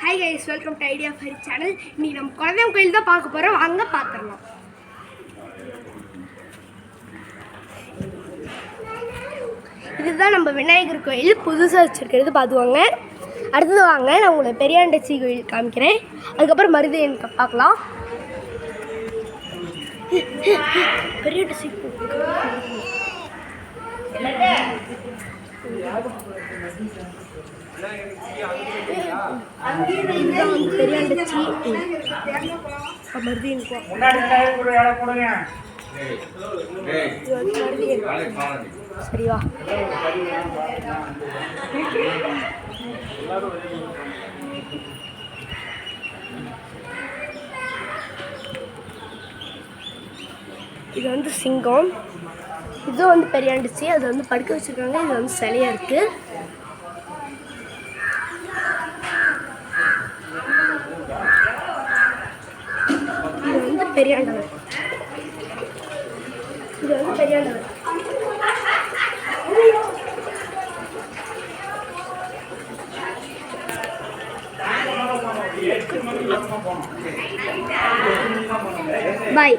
Hi guys, welcome to Idea Fairy channel. இன்னைக்கு நம்ம குலதெய்வம் கோயில் தான் பார்க்க போறோம். வாங்க பார்த்துடலாம். இதுதான் நம்ம விநாயகர் கோயில் புதுசாக வச்சிருக்கிறது பார்த்துவாங்க. அடுத்தது வாங்க நான் உங்களை பெரியாண்டச்சி கோயில் காமிக்கிறேன். அதுக்கப்புறம் மருதையன் பார்க்கலாம். பெரியாண்டச்சி பெரியாண்டச்சி மருதையன் சரிவா இது வந்து சிங்கம், இது வந்து பெரியாண்டச்சி, அது வந்து படுக்க வச்சிருக்காங்க. இது வந்து சிலையா இருக்கு. இது வந்து பெரியாண்டவர், இது வந்து பெரியாண்டவர். பாய்.